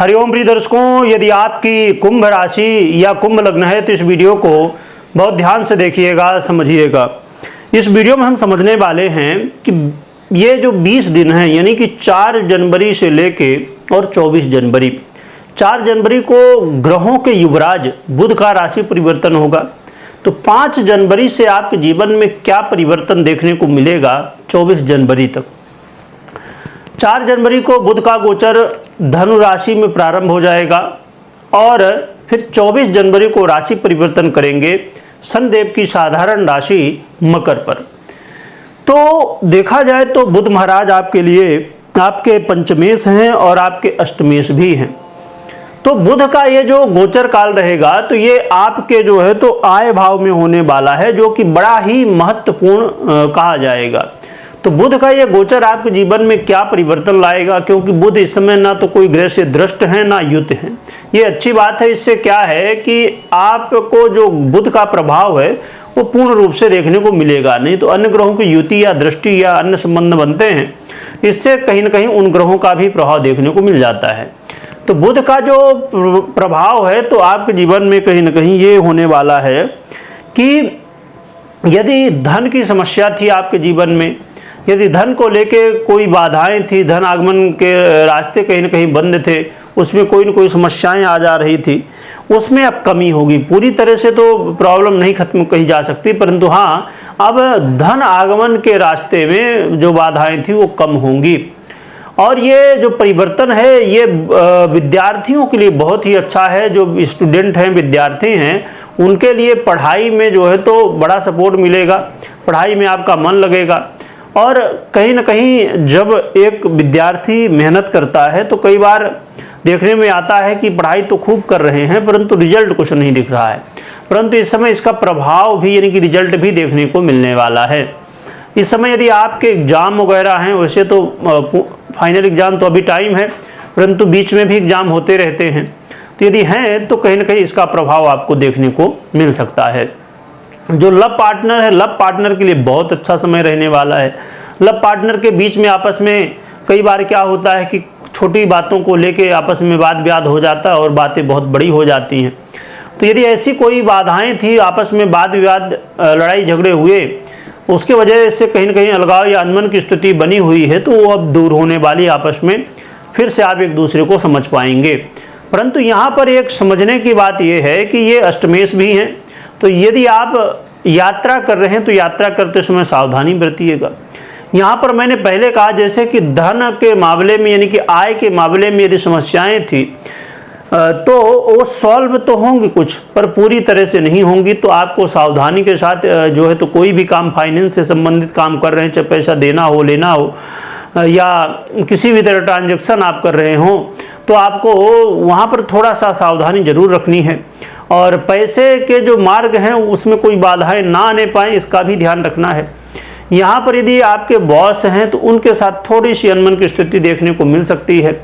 हरिओम प्रिय दर्शकों, यदि आपकी कुंभ राशि या कुंभ लग्न है तो इस वीडियो को बहुत ध्यान से देखिएगा, समझिएगा। इस वीडियो में हम समझने वाले हैं कि ये जो 20 दिन हैं, यानी कि 4 जनवरी से लेके और 24 जनवरी, 4 जनवरी को ग्रहों के युवराज बुध का राशि परिवर्तन होगा। तो 5 जनवरी से आपके जीवन में क्या परिवर्तन देखने को मिलेगा 24 जनवरी तक। 4 जनवरी को बुध का गोचर धनु राशि में प्रारंभ हो जाएगा और फिर 24 जनवरी को राशि परिवर्तन करेंगे शनिदेव की साधारण राशि मकर पर। तो देखा जाए तो बुध महाराज आपके लिए आपके पंचमेश हैं और आपके अष्टमेश भी हैं। तो बुध का ये जो गोचर काल रहेगा तो ये आपके जो है तो आय भाव में होने वाला है, जो कि बड़ा ही महत्वपूर्ण कहा जाएगा। तो बुध का ये गोचर आपके जीवन में क्या परिवर्तन लाएगा, क्योंकि बुध इस समय ना तो कोई ग्रह से दृष्ट है ना युत है। ये अच्छी बात है। इससे क्या है कि आपको जो बुध का प्रभाव है वो पूर्ण रूप से देखने को मिलेगा। नहीं तो अन्य ग्रहों की युति या दृष्टि या अन्य संबंध बनते हैं, इससे कहीं ना कहीं उन ग्रहों का भी प्रभाव देखने को मिल जाता है। तो बुध का जो प्रभाव है तो आपके जीवन में कहीं ना कहीं ये होने वाला है कि यदि धन की समस्या थी आपके जीवन में, यदि धन को लेके कोई बाधाएं थी, धन आगमन के रास्ते कहीं ना कहीं बंद थे, उसमें कोई ना कोई समस्याएं आ जा रही थी, उसमें अब कमी होगी। पूरी तरह से तो प्रॉब्लम नहीं खत्म कही जा सकती, परंतु हाँ, अब धन आगमन के रास्ते में जो बाधाएं थी वो कम होंगी। और ये जो परिवर्तन है ये विद्यार्थियों के लिए बहुत ही अच्छा है। जो स्टूडेंट हैं, विद्यार्थी हैं, उनके लिए पढ़ाई में जो है तो बड़ा सपोर्ट मिलेगा, पढ़ाई में आपका मन लगेगा। और कहीं ना कहीं जब एक विद्यार्थी मेहनत करता है तो कई बार देखने में आता है कि पढ़ाई तो खूब कर रहे हैं परंतु रिजल्ट कुछ नहीं दिख रहा है, परंतु इस समय इसका प्रभाव भी यानी कि रिजल्ट भी देखने को मिलने वाला है। इस समय यदि आपके एग्ज़ाम वगैरह हैं, वैसे तो फाइनल एग्ज़ाम तो अभी टाइम है, परंतु बीच में भी एग्ज़ाम होते रहते हैं, तो यदि हैं तो कहीं ना कहीं इसका प्रभाव आपको देखने को मिल सकता है। जो लव पार्टनर है, लव पार्टनर के लिए बहुत अच्छा समय रहने वाला है। लव पार्टनर के बीच में आपस में कई बार क्या होता है कि छोटी बातों को लेके आपस में वाद विवाद हो जाता है और बातें बहुत बड़ी हो जाती हैं। तो यदि ऐसी कोई बाधाएं थी, आपस में वाद विवाद लड़ाई झगड़े हुए, उसके वजह से कहीं ना कहीं अलगाव या अनबन की स्थिति बनी हुई है, तो वो अब दूर होने वाली, आपस में फिर से आप एक दूसरे को समझ पाएंगे। परंतु यहाँ पर एक समझने की बात यह है कि ये अष्टमेश भी हैं, तो यदि आप यात्रा कर रहे हैं तो यात्रा करते समय सावधानी बरतिएगा। यहाँ पर मैंने पहले कहा जैसे कि धन के मामले में यानी कि आय के मामले में यदि समस्याएं थी तो वो सॉल्व तो होंगी कुछ, पर पूरी तरह से नहीं होंगी। तो आपको सावधानी के साथ जो है तो कोई भी काम, फाइनेंस से संबंधित काम कर रहे हैं, चाहे पैसा देना हो, लेना हो, या किसी भी तरह ट्रांजैक्शन आप कर रहे हो, तो आपको वहाँ पर थोड़ा सा सावधानी जरूर रखनी है। और पैसे के जो मार्ग हैं उसमें कोई बाधाएं ना आने पाएँ, इसका भी ध्यान रखना है। यहाँ पर यदि आपके बॉस हैं तो उनके साथ थोड़ी सी अनबन की स्थिति देखने को मिल सकती है।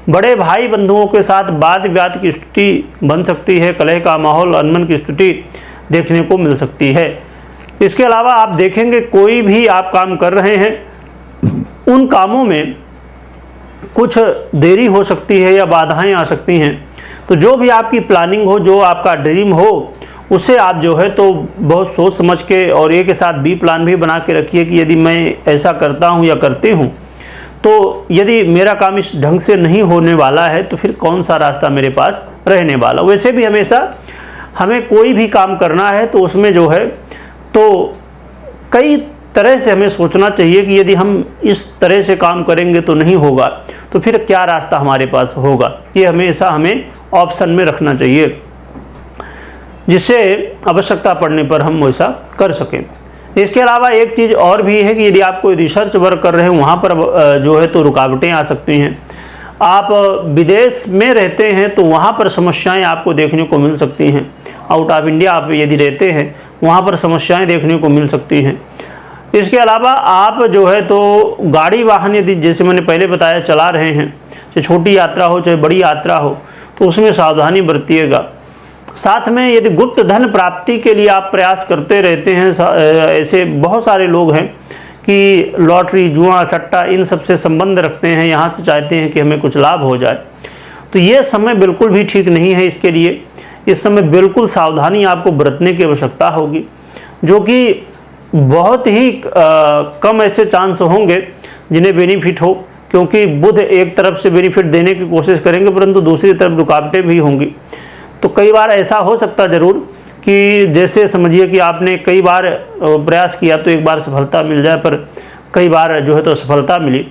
बड़े भाई बंधुओं के साथ वाद विवाद की स्थिति बन सकती है, कलह का माहौल, अनबन की स्थिति देखने को मिल सकती है। इसके अलावा आप देखेंगे कोई भी आप काम कर रहे हैं, उन कामों में कुछ देरी हो सकती है या बाधाएं आ सकती हैं। तो जो भी आपकी प्लानिंग हो, जो आपका ड्रीम हो, उसे आप जो है तो बहुत सोच समझ के और एक के साथ बी प्लान भी बना के रखिए कि यदि मैं ऐसा करता हूँ या करती हूँ तो यदि मेरा काम इस ढंग से नहीं होने वाला है तो फिर कौन सा रास्ता मेरे पास रहने वाला। वैसे भी हमेशा हमें कोई भी काम करना है तो उसमें जो है तो कई तरह से हमें सोचना चाहिए कि यदि हम इस तरह से काम करेंगे तो नहीं होगा, तो फिर क्या रास्ता हमारे पास होगा। ये हमेशा हमें ऑप्शन में रखना चाहिए, जिससे आवश्यकता पड़ने पर हम वैसा कर सकें। इसके अलावा एक चीज़ और भी है कि यदि आप कोई रिसर्च वर्क कर रहे हैं, वहाँ पर जो है तो रुकावटें आ सकती हैं। आप विदेश में रहते हैं तो वहाँ पर समस्याएं आपको देखने को मिल सकती हैं। आउट ऑफ इंडिया आप यदि रहते हैं, वहाँ पर समस्याएं देखने को मिल सकती हैं। इसके अलावा आप जो है तो गाड़ी वाहन यदि जैसे मैंने पहले बताया चला रहे हैं, चाहे छोटी यात्रा हो चाहे बड़ी यात्रा हो, तो उसमें सावधानी बरतिएगा। साथ में यदि गुप्त धन प्राप्ति के लिए आप प्रयास करते रहते हैं, ऐसे बहुत सारे लोग हैं कि लॉटरी, जुआ, सट्टा इन सब से संबंध रखते हैं, यहाँ से चाहते हैं कि हमें कुछ लाभ हो जाए, तो ये समय बिल्कुल भी ठीक नहीं है इसके लिए। इस समय बिल्कुल सावधानी आपको बरतने की आवश्यकता होगी, जो कि बहुत ही कम ऐसे चांस होंगे जिन्हें बेनिफिट हो, क्योंकि बुध एक तरफ से बेनिफिट देने की कोशिश करेंगे परंतु दूसरी तरफ रुकावटें भी होंगी। तो कई बार ऐसा हो सकता ज़रूर कि जैसे समझिए कि आपने कई बार प्रयास किया तो एक बार सफलता मिल जाए, पर कई बार जो है तो असफलता मिली,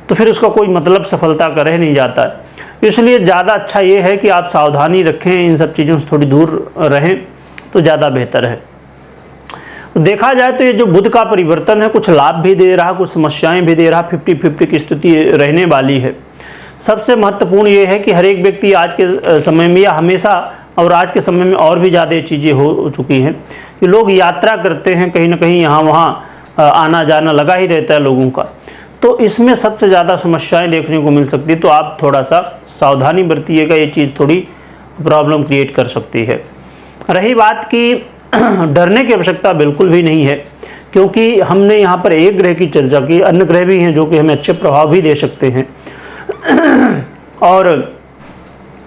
तो फिर उसका कोई मतलब सफलता का रह नहीं जाता है। इसलिए ज़्यादा अच्छा ये है कि आप सावधानी रखें, इन सब चीज़ों से थोड़ी दूर रहें तो ज़्यादा बेहतर है। देखा जाए तो ये जो बुध का परिवर्तन है कुछ लाभ भी दे रहा, कुछ समस्याएं भी दे रहा, 50-50 की स्थिति रहने वाली है। सबसे महत्वपूर्ण ये है कि हर एक व्यक्ति आज के समय में, या हमेशा और आज के समय में और भी ज़्यादा चीज़ें हो चुकी हैं कि लोग यात्रा करते हैं, कहीं ना कहीं यहाँ वहाँ आना जाना लगा ही रहता है लोगों का। तो इसमें सबसे ज़्यादा समस्याएं देखने को मिल सकती है, तो आप थोड़ा सा सावधानी बरतिएगा, ये चीज़ थोड़ी प्रॉब्लम क्रिएट कर सकती है। रही बात कि डरने की आवश्यकता बिल्कुल भी नहीं है, क्योंकि हमने यहाँ पर एक ग्रह की चर्चा की, अन्य ग्रह भी हैं जो कि हमें अच्छे प्रभाव भी दे सकते हैं। और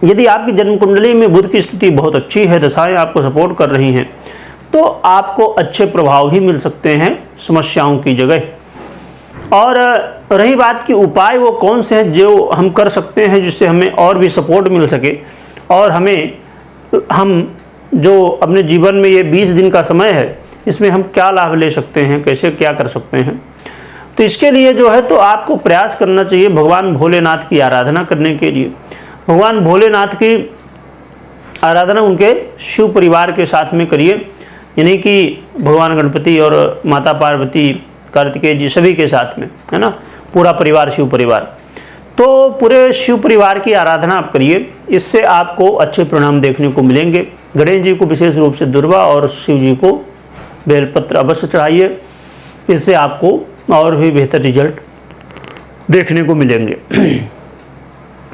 यदि आपकी जन्म कुंडली में बुध की स्थिति बहुत अच्छी है, दशाएं आपको सपोर्ट कर रही हैं, तो आपको अच्छे प्रभाव भी मिल सकते हैं समस्याओं की जगह। और रही बात कि उपाय वो कौन से हैं जो हम कर सकते हैं जिससे हमें और भी सपोर्ट मिल सके, और हम जो अपने जीवन में ये 20 दिन का समय है इसमें हम क्या लाभ ले सकते हैं, कैसे क्या कर सकते हैं। तो इसके लिए जो है तो आपको प्रयास करना चाहिए भगवान भोलेनाथ की आराधना करने के लिए। भगवान भोलेनाथ की आराधना उनके शिव परिवार के साथ में करिए, यानी कि भगवान गणपति और माता पार्वती, कार्तिकेय जी सभी के साथ में, है ना, पूरा परिवार शिव परिवार। तो पूरे शिव परिवार की आराधना आप करिए, इससे आपको अच्छे परिणाम देखने को मिलेंगे। गणेश जी को विशेष रूप से दुर्वा और शिव जी को बेलपत्र अवश्य चढ़ाइए, इससे आपको और भी बेहतर रिजल्ट देखने को मिलेंगे।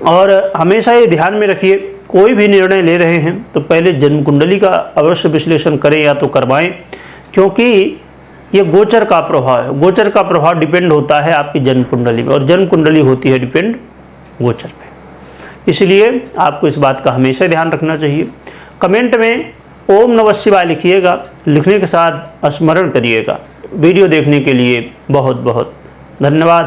और हमेशा ये ध्यान में रखिए, कोई भी निर्णय ले रहे हैं तो पहले जन्म कुंडली का अवश्य विश्लेषण करें या तो करवाएं, क्योंकि ये गोचर का प्रभाव है। गोचर का प्रभाव डिपेंड होता है आपकी जन्म कुंडली में, और जन्म कुंडली होती है डिपेंड गोचर पे। इसलिए आपको इस बात का हमेशा ध्यान रखना चाहिए। कमेंट में ओम नमः शिवाय लिखिएगा, लिखने के साथ स्मरण करिएगा। वीडियो देखने के लिए बहुत बहुत धन्यवाद।